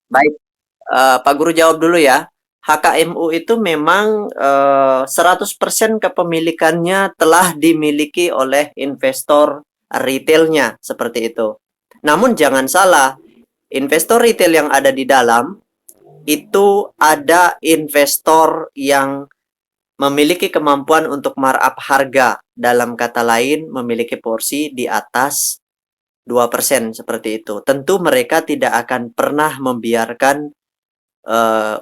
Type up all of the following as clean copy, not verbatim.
Baik, Pak Guru jawab dulu ya. HKMU itu memang 100% kepemilikannya telah dimiliki oleh investor retailnya seperti itu. Namun jangan salah, investor retail yang ada di dalam itu ada investor yang memiliki kemampuan untuk markup harga. Dalam kata lain, memiliki porsi di atas 2% seperti itu. Tentu mereka tidak akan pernah membiarkan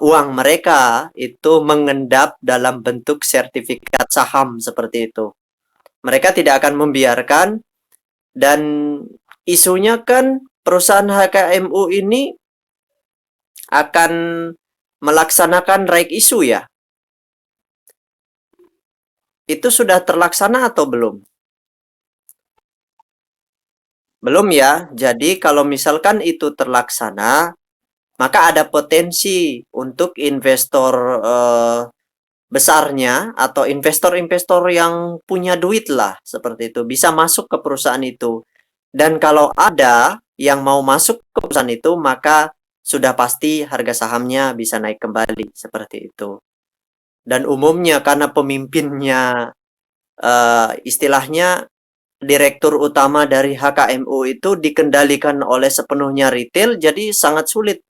uang mereka itu mengendap dalam bentuk sertifikat saham seperti itu. Mereka tidak akan membiarkan, dan isunya kan perusahaan HKMU ini akan melaksanakan right issue ya. Itu sudah terlaksana atau belum? Belum ya. Jadi kalau misalkan itu terlaksana, maka ada potensi untuk investor besarnya atau investor-investor yang punya duit lah seperti itu bisa masuk ke perusahaan itu. Dan kalau ada yang mau masuk ke perusahaan itu, maka sudah pasti harga sahamnya bisa naik kembali seperti itu. Dan umumnya karena pemimpinnya istilahnya direktur utama dari HKMU itu dikendalikan oleh sepenuhnya retail, jadi sangat sulit.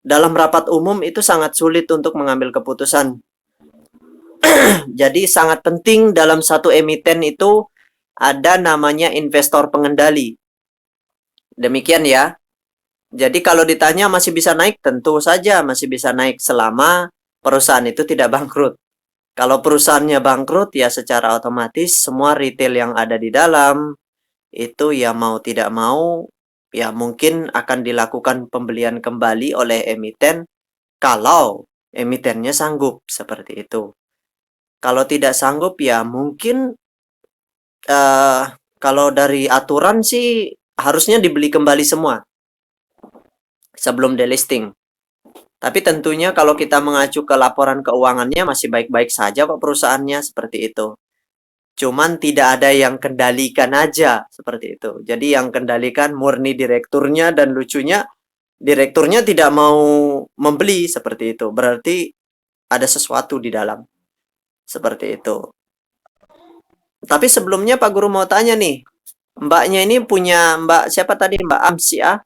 Dalam rapat umum itu sangat sulit untuk mengambil keputusan. Jadi sangat penting dalam satu emiten itu ada namanya investor pengendali. Demikian ya. Jadi kalau ditanya masih bisa naik, tentu saja masih bisa naik selama perusahaan itu tidak bangkrut. Kalau perusahaannya bangkrut, ya secara otomatis semua retail yang ada di dalam itu ya mau tidak mau ya mungkin akan dilakukan pembelian kembali oleh emiten kalau emitennya sanggup seperti itu. Kalau tidak sanggup ya mungkin eh kalau dari aturan sih harusnya dibeli kembali semua sebelum delisting. Tapi tentunya kalau kita mengacu ke laporan keuangannya masih baik-baik saja kok perusahaannya seperti itu. Cuman tidak ada yang kendalikan aja seperti itu. Jadi yang kendalikan murni direkturnya, dan lucunya direkturnya tidak mau membeli seperti itu. Berarti ada sesuatu di dalam seperti itu. Tapi sebelumnya Pak Guru mau tanya nih, Mbaknya ini punya Mbak siapa tadi, Mbak Amsia?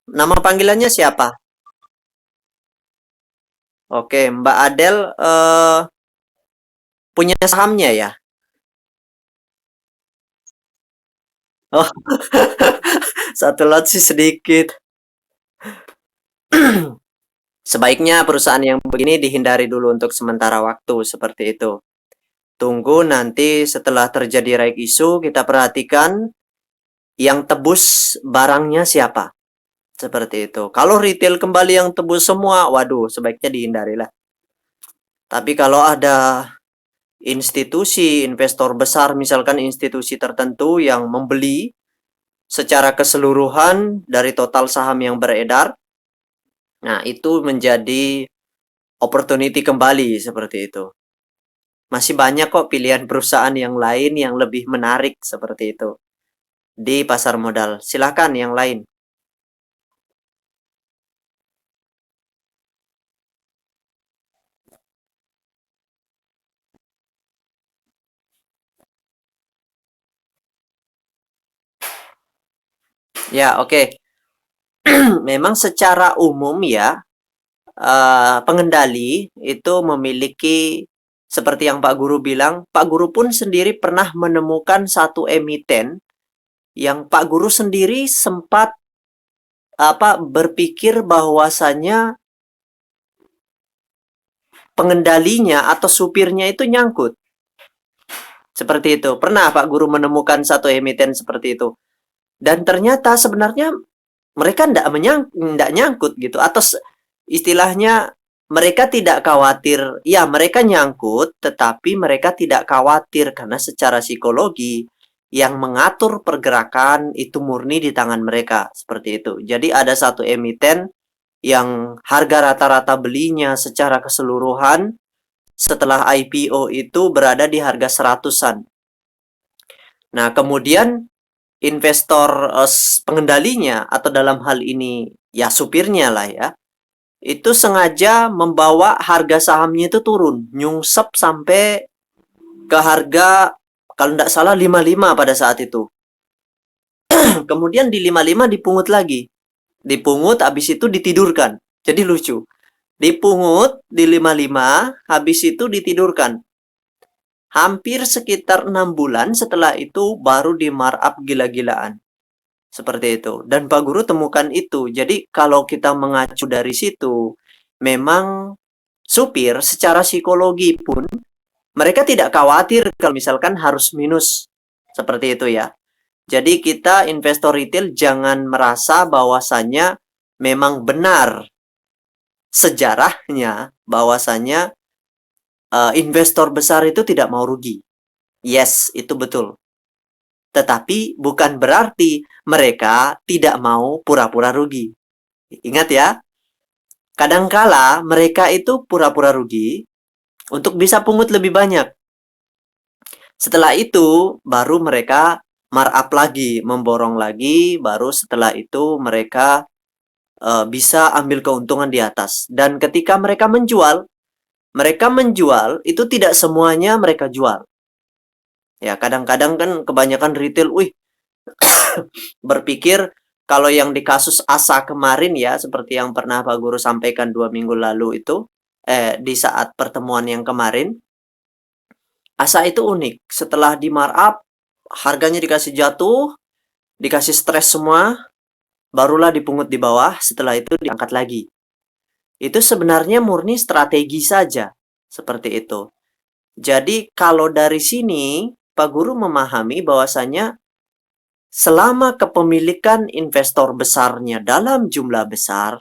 Nama panggilannya siapa? Oke, Mbak Adel punya sahamnya ya? Oh, satu lot sih sedikit. Sebaiknya perusahaan yang begini dihindari dulu untuk sementara waktu seperti itu. Tunggu nanti setelah terjadi right issue, kita perhatikan yang tebus barangnya siapa. Seperti itu. Kalau retail kembali yang tebus semua, waduh, sebaiknya dihindarilah. Tapi kalau ada institusi investor besar, misalkan institusi tertentu yang membeli secara keseluruhan dari total saham yang beredar, nah itu menjadi opportunity kembali seperti itu. Masih banyak kok pilihan perusahaan yang lain yang lebih menarik seperti itu di pasar modal. Silakan yang lain. Ya, oke. Memang secara umum ya, pengendali itu memiliki seperti yang Pak Guru bilang, Pak Guru pun sendiri pernah menemukan satu emiten yang Pak Guru sendiri sempat berpikir bahwasannya pengendalinya atau supirnya itu nyangkut. Seperti itu. Pernah Pak Guru menemukan satu emiten seperti itu. Dan ternyata sebenarnya mereka tidak nyangkut gitu. Atau istilahnya mereka tidak khawatir. Ya, mereka nyangkut, tetapi mereka tidak khawatir karena secara psikologi yang mengatur pergerakan itu murni di tangan mereka. Seperti itu. Jadi ada satu emiten yang harga rata-rata belinya secara keseluruhan setelah IPO itu berada di harga seratusan. Nah, kemudian investor pengendalinya atau dalam hal ini ya supirnya lah ya, itu sengaja membawa harga sahamnya itu turun, nyungsep sampai ke harga kalau tidak salah 55 pada saat itu. Kemudian di 55 dipungut lagi. Dipungut habis itu ditidurkan. Jadi lucu. Dipungut di 55, habis itu ditidurkan. Hampir sekitar 6 bulan setelah itu baru di markup gila-gilaan. Seperti itu. Dan Pak Guru temukan itu. Jadi kalau kita mengacu dari situ, memang supir secara psikologi pun mereka tidak khawatir kalau misalkan harus minus. Seperti itu ya. Jadi kita investor retail jangan merasa bahwasannya memang benar sejarahnya bahwasannya investor besar itu tidak mau rugi. Yes, itu betul. Tetapi bukan berarti mereka tidak mau pura-pura rugi. Ingat ya, kadangkala mereka itu pura-pura rugi untuk bisa pungut lebih banyak. Setelah itu baru mereka markup lagi, memborong lagi, baru setelah itu mereka bisa ambil keuntungan di atas. Dan ketika mereka menjual itu tidak semuanya mereka jual. Ya, kadang-kadang kan kebanyakan retail, berpikir kalau yang di kasus ASA kemarin ya, seperti yang pernah Pak Guru sampaikan 2 minggu lalu itu, di saat pertemuan yang kemarin, ASA itu unik. Setelah di markup, harganya dikasih jatuh, dikasih stres semua, barulah dipungut di bawah, setelah itu diangkat lagi. Itu sebenarnya murni strategi saja, seperti itu. Jadi kalau dari sini, Pak Guru memahami bahwasanya selama kepemilikan investor besarnya dalam jumlah besar,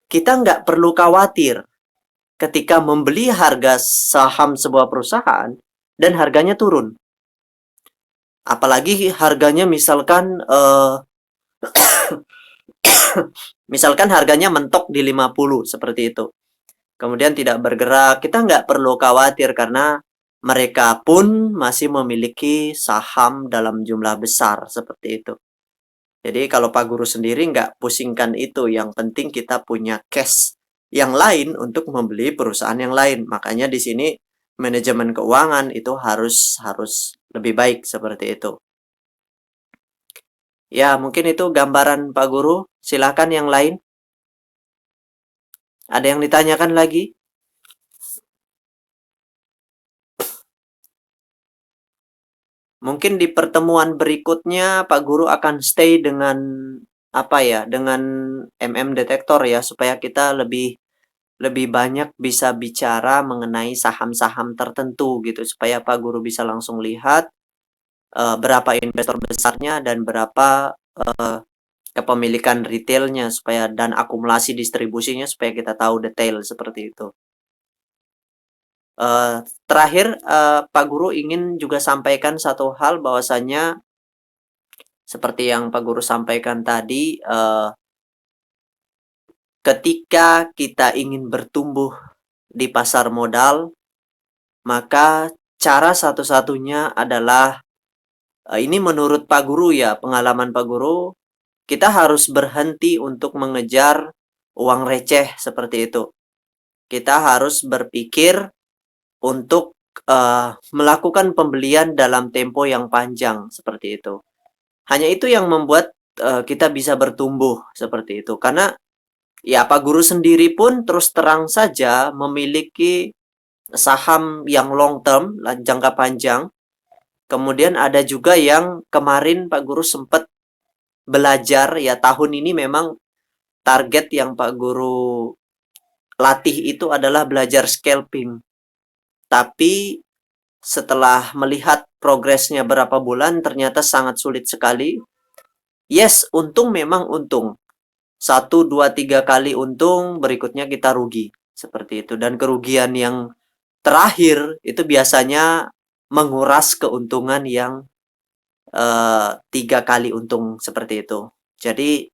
kita nggak perlu khawatir ketika membeli harga saham sebuah perusahaan dan harganya turun. Apalagi harganya misalkan misalkan harganya mentok di 50 seperti itu. Kemudian tidak bergerak, kita nggak perlu khawatir karena mereka pun masih memiliki saham dalam jumlah besar seperti itu. Jadi kalau Pak Guru sendiri nggak pusingkan itu, yang penting kita punya cash yang lain untuk membeli perusahaan yang lain. Makanya di sini manajemen keuangan itu harus lebih baik seperti itu. Ya, mungkin itu gambaran Pak Guru. Silakan yang lain. Ada yang ditanyakan lagi? Mungkin di pertemuan berikutnya Pak Guru akan stay dengan apa ya, dengan detektor ya, supaya kita lebih banyak bisa bicara mengenai saham-saham tertentu gitu, supaya Pak Guru bisa langsung lihat berapa investor besarnya dan berapa kepemilikan retailnya, supaya dan akumulasi distribusinya, supaya kita tahu detail seperti itu. Terakhir, Pak Guru ingin juga sampaikan satu hal bahwasanya seperti yang Pak Guru sampaikan tadi, ketika kita ingin bertumbuh di pasar modal, maka cara satu-satunya adalah ini menurut Pak Guru ya, pengalaman Pak Guru, kita harus berhenti untuk mengejar uang receh seperti itu. Kita harus berpikir untuk melakukan pembelian dalam tempo yang panjang seperti itu. Hanya itu yang membuat kita bisa bertumbuh seperti itu. Karena ya Pak Guru sendiri pun terus terang saja memiliki saham yang long term, jangka panjang. Kemudian ada juga yang kemarin Pak Guru sempat belajar, ya tahun ini memang target yang Pak Guru latih itu adalah belajar scalping. Tapi setelah melihat progresnya berapa bulan, ternyata sangat sulit sekali. Yes, untung memang untung. 1, 2, 3 kali untung, berikutnya kita rugi. Seperti itu. Dan kerugian yang terakhir itu biasanya menguras keuntungan yang 3 kali untung seperti itu. Jadi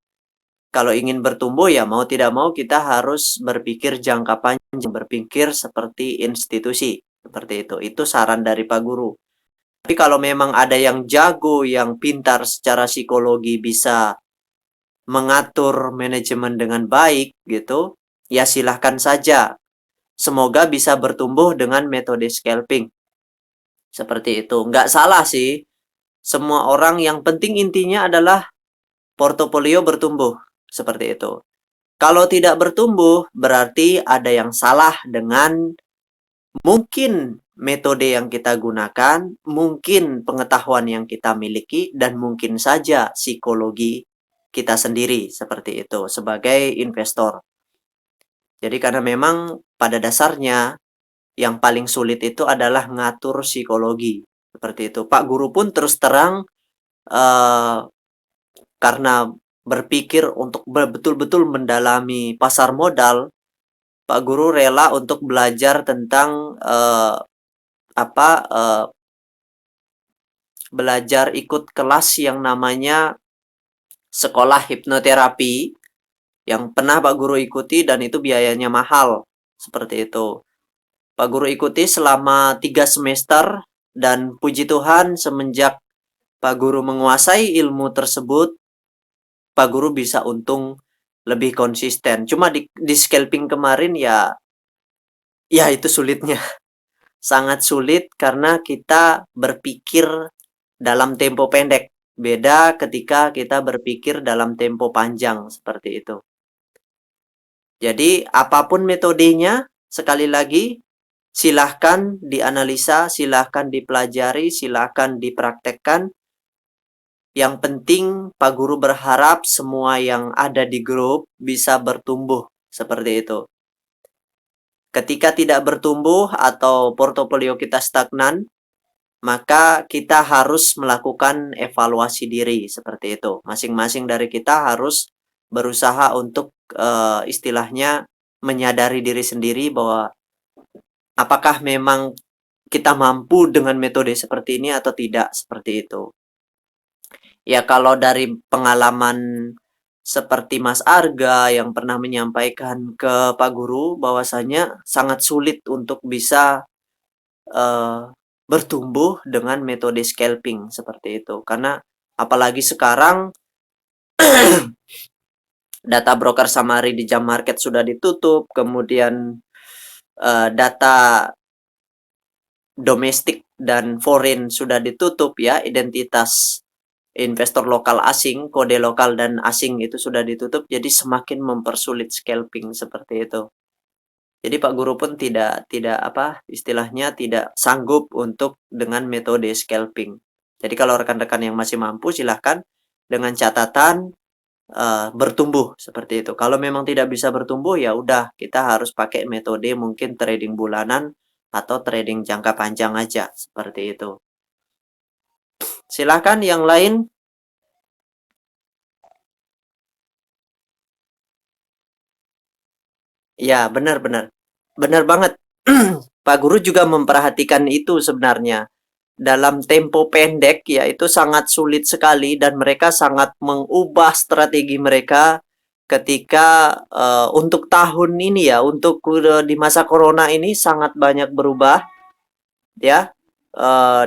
kalau ingin bertumbuh ya mau tidak mau kita harus berpikir jangka panjang, berpikir seperti institusi. Seperti itu. Itu saran dari Pak Guru. Tapi kalau memang ada yang jago, yang pintar secara psikologi, bisa mengatur manajemen dengan baik gitu, ya silahkan saja. Semoga bisa bertumbuh dengan metode scalping. Seperti itu. Nggak salah sih. Semua orang yang penting intinya adalah portofolio bertumbuh. Seperti itu. Kalau tidak bertumbuh, berarti ada yang salah dengan mungkin metode yang kita gunakan, mungkin pengetahuan yang kita miliki, dan mungkin saja psikologi kita sendiri seperti itu sebagai investor. Jadi karena memang pada dasarnya yang paling sulit itu adalah ngatur psikologi seperti itu. Pak Guru pun terus terang eh, karena berpikir untuk betul-betul mendalami pasar modal, Pak Guru rela untuk belajar tentang apa belajar ikut kelas yang namanya sekolah hipnoterapi yang pernah Pak Guru ikuti dan itu biayanya mahal seperti itu. Pak Guru ikuti selama 3 semester dan puji Tuhan semenjak Pak Guru menguasai ilmu tersebut, Pak Guru bisa untung lebih konsisten. Cuma di scalping kemarin ya itu sulitnya. Sangat sulit karena kita berpikir dalam tempo pendek. Beda ketika kita berpikir dalam tempo panjang seperti itu. Jadi apapun metodenya, sekali lagi silahkan dianalisa, silahkan dipelajari, silahkan dipraktekkan. Yang penting Pak Guru berharap semua yang ada di grup bisa bertumbuh seperti itu. Ketika tidak bertumbuh atau portofolio kita stagnan, maka kita harus melakukan evaluasi diri seperti itu. Masing-masing dari kita harus berusaha untuk istilahnya menyadari diri sendiri bahwa apakah memang kita mampu dengan metode seperti ini atau tidak seperti itu. Ya kalau dari pengalaman seperti Mas Arga yang pernah menyampaikan ke Pak Guru bahwasanya sangat sulit untuk bisa bertumbuh dengan metode scalping seperti itu. Karena apalagi sekarang data broker summary di jam market sudah ditutup, kemudian data domestik dan foreign sudah ditutup ya, identitas investor lokal asing, kode lokal dan asing itu sudah ditutup, jadi semakin mempersulit scalping seperti itu. Jadi Pak Guru pun tidak apa istilahnya tidak sanggup untuk dengan metode scalping. Jadi kalau rekan-rekan yang masih mampu silahkan dengan catatan bertumbuh seperti itu. Kalau memang tidak bisa bertumbuh ya udah kita harus pakai metode mungkin trading bulanan atau trading jangka panjang aja seperti itu. Silahkan yang lain. Ya, benar-benar. Benar banget. Pak Guru juga memperhatikan itu sebenarnya. Dalam tempo pendek ya itu sangat sulit sekali dan mereka sangat mengubah strategi mereka ketika untuk tahun ini ya, untuk di masa corona ini sangat banyak berubah ya.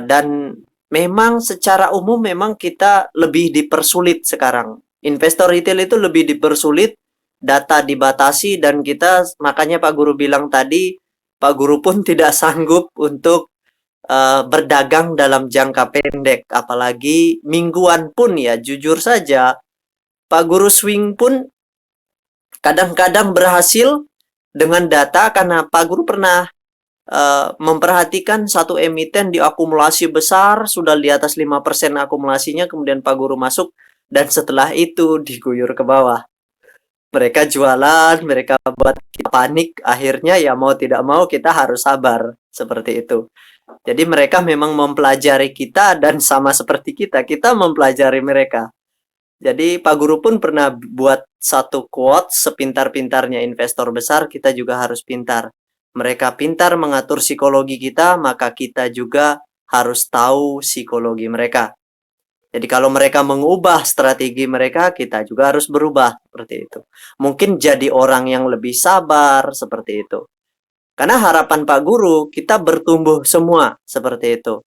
Dan memang secara umum memang kita lebih dipersulit sekarang. Investor retail itu lebih dipersulit, data dibatasi dan kita makanya Pak Guru bilang tadi, Pak Guru pun tidak sanggup untuk berdagang dalam jangka pendek, apalagi mingguan pun ya, jujur saja, Pak Guru swing pun kadang-kadang berhasil dengan data karena Pak Guru pernah memperhatikan satu emiten di akumulasi besar, sudah di atas 5% akumulasinya, kemudian Pak Guru masuk, dan setelah itu diguyur ke bawah. Mereka jualan, mereka buat kita panik, akhirnya ya mau tidak mau kita harus sabar, seperti itu. Jadi mereka memang mempelajari kita dan sama seperti kita mempelajari mereka. Jadi Pak Guru pun pernah buat satu quote, sepintar-pintarnya investor besar, kita juga harus pintar. Mereka pintar mengatur psikologi kita, maka kita juga harus tahu psikologi mereka. Jadi kalau mereka mengubah strategi mereka, kita juga harus berubah seperti itu. Mungkin jadi orang yang lebih sabar seperti itu. Karena harapan Pak Guru, kita bertumbuh semua seperti itu.